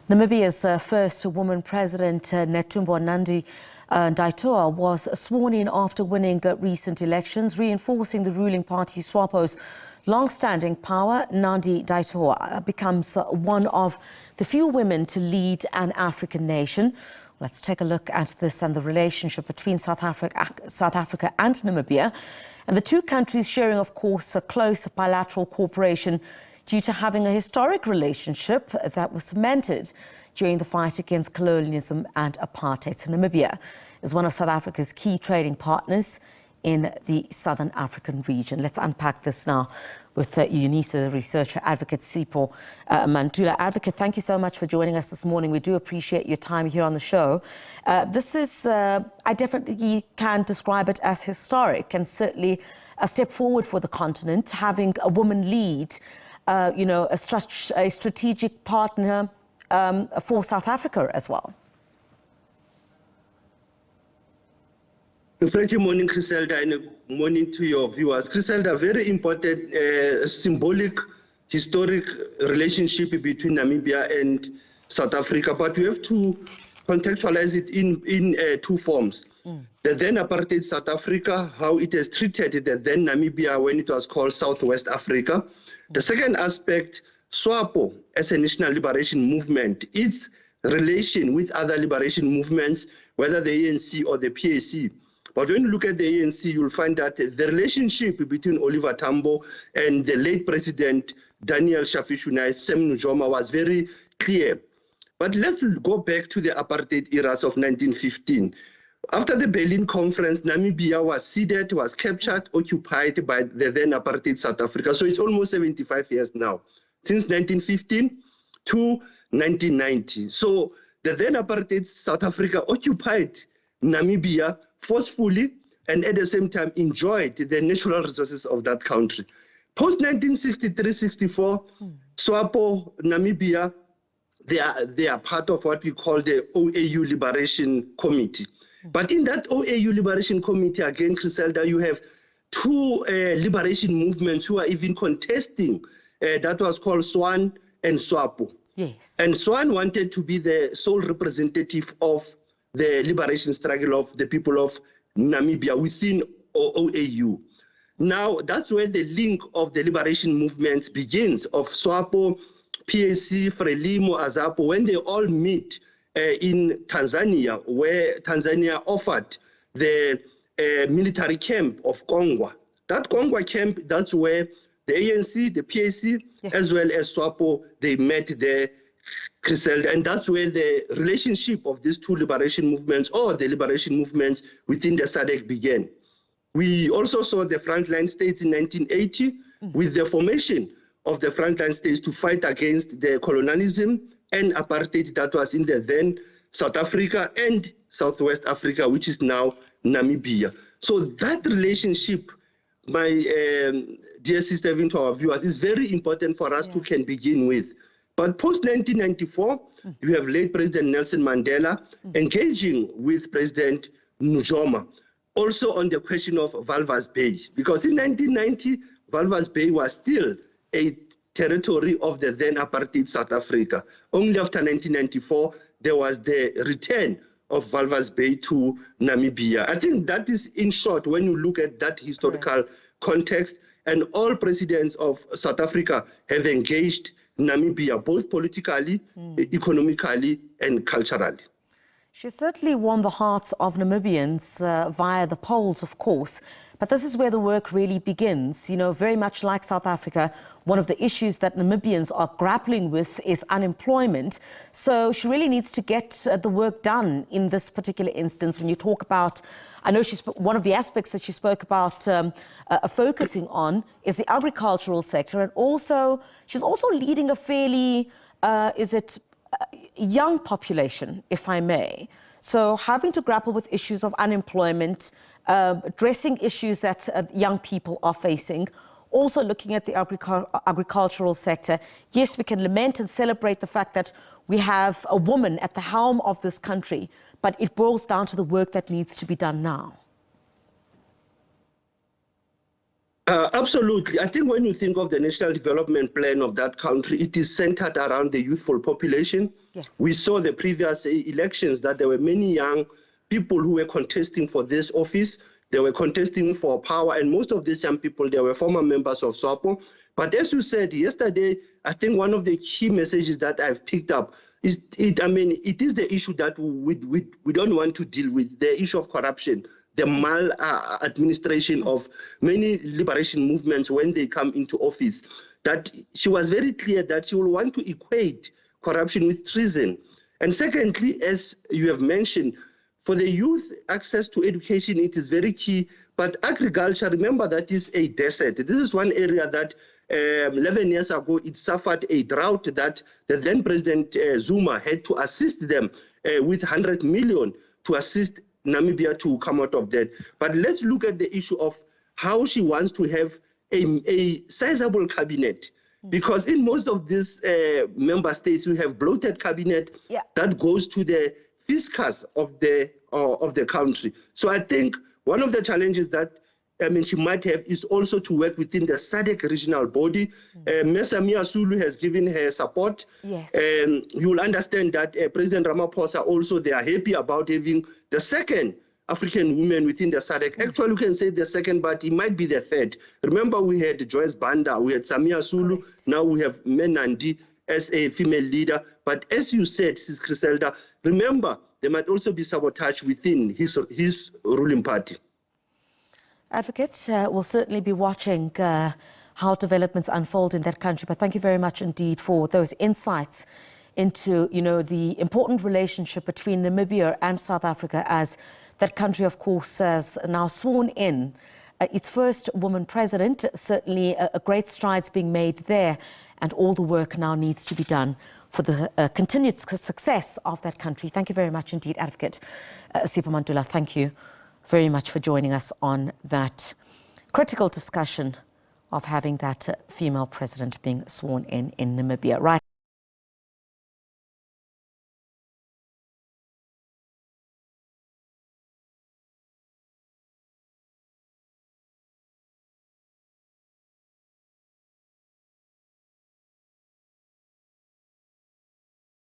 Namibia's first woman president, Netumbo Nandi-Ndaitwah, was sworn in after winning recent elections, reinforcing the ruling party SWAPO's long-standing power. Nandi-Ndaitwah becomes one of the few women to lead an African nation. Let's take a look at this and the relationship between South Africa and Namibia. And the two countries sharing, of course, a close bilateral cooperation due to having a historic relationship that was cemented during the fight against colonialism and apartheid. So Namibia is one of South Africa's key trading partners in the Southern African region. Let's unpack this now with UNISA Researcher, Adv Sipho Mantula. Advocate, thank you so much for joining us this morning. We do appreciate your time here on the show. This is, I definitely can describe it as historic and certainly a step forward for the continent, having a woman lead a strategic partner for South Africa as well. Good morning, Griselda, and good morning to your viewers. Griselda, very important, symbolic, historic relationship between Namibia and South Africa, but we have to contextualize it in two forms. The then apartheid South Africa, how it has treated the then Namibia when it was called Southwest Africa. The second aspect, SWAPO as a national liberation movement, its relation with other liberation movements, whether the ANC or the PAC. But when you look at the ANC, you'll find that the relationship between Oliver Tambo and the late president Daniel Shafishunai Sem Nujoma was very clear. But let's go back to the apartheid eras of 1915. After the Berlin Conference, Namibia was ceded, was captured, occupied by the then apartheid South Africa. So it's almost 75 years now, since 1915 to 1990. So the then apartheid South Africa occupied Namibia forcefully and at the same time enjoyed the natural resources of that country. Post 1963-64, SWAPO, Namibia, they are part of what we call the OAU Liberation Committee. But in that OAU Liberation Committee, again, Griselda, you have two liberation movements who are even contesting. That was called SWAN and SWAPO. Yes. And SWAN wanted to be the sole representative of the liberation struggle of the people of Namibia within OAU. Now, that's where the link of the liberation movements begins, of SWAPO, PAC, Frelimo, Azapo, when they all meet in Tanzania, where Tanzania offered the military camp of Kongwa. That Kongwa camp, that's where the ANC, the PAC, as well as SWAPO, they met there, Griselda, and that's where the relationship of these two liberation movements, or the liberation movements within the SADC, began. We also saw the frontline states in 1980 with the formation of the frontline states to fight against the colonialism and apartheid that was in the then South Africa and Southwest Africa, which is now Namibia. So that relationship, my dear sister, even to our viewers, is very important for us to can begin with. But post-1994, you have late President Nelson Mandela engaging with President Nujoma, also on the question of Walvis Bay, because in 1990, Walvis Bay was still a territory of the then apartheid South Africa. Only after 1994, there was the return of Walvis Bay to Namibia. I think that is, in short, when you look at that historical context, and all presidents of South Africa have engaged Namibia, both politically, economically, and culturally. She certainly won the hearts of Namibians via the polls, of course. But this is where the work really begins. You know, very much like South Africa, one of the issues that Namibians are grappling with is unemployment. So she really needs to get the work done in this particular instance. When you talk about, I know one of the aspects that she spoke about focusing on is the agricultural sector. And also, she's also leading a fairly, young population, if I may. So having to grapple with issues of unemployment, addressing issues that young people are facing, also looking at the agricultural sector. Yes, we can lament and celebrate the fact that we have a woman at the helm of this country, but it boils down to the work that needs to be done now. Absolutely. I think when you think of the national development plan of that country, it is centered around the youthful population. Yes. We saw the previous elections that there were many young people who were contesting for this office. They were contesting for power, and most of these young people, they were former members of SWAPO. But as you said yesterday, I think one of the key messages that I've picked up is, it is the issue that we don't want to deal with, the issue of corruption, the maladministration of many liberation movements when they come into office. That she was very clear that she will want to equate corruption with treason. And secondly, as you have mentioned, for the youth, access to education, it is very key. But agriculture, remember, that is a desert. This is one area that 11 years ago, it suffered a drought that the then President Zuma had to assist them with 100 million to assist Namibia to come out of that. But let's look at the issue of how she wants to have a sizable cabinet. Because in most of these member states, we have bloated cabinet that goes to the fiscus of the country. So I think one of the challenges that she might have is also to work within the SADC regional body. Mesamia Sulu has given her support. Yes. You will understand that President Ramaphosa also, they are happy about having the second African woman within the SADC. Actually, you can say the second, but it might be the third. Remember, we had Joyce Banda, we had Samia Sulu, now we have Menandi as a female leader. But as you said, Sis Griselda, remember, there might also be sabotage within his ruling party. Advocate, we'll certainly be watching how developments unfold in that country. But thank you very much indeed for those insights into, the important relationship between Namibia and South Africa, as that country, of course, has now sworn in its first woman president. Certainly a great strides being made there, and all the work now needs to be done for the continued success of that country. Thank you very much indeed, Advocate Sipho Mantula. Thank you very much for joining us on that critical discussion of having that female president being sworn in Namibia. Right.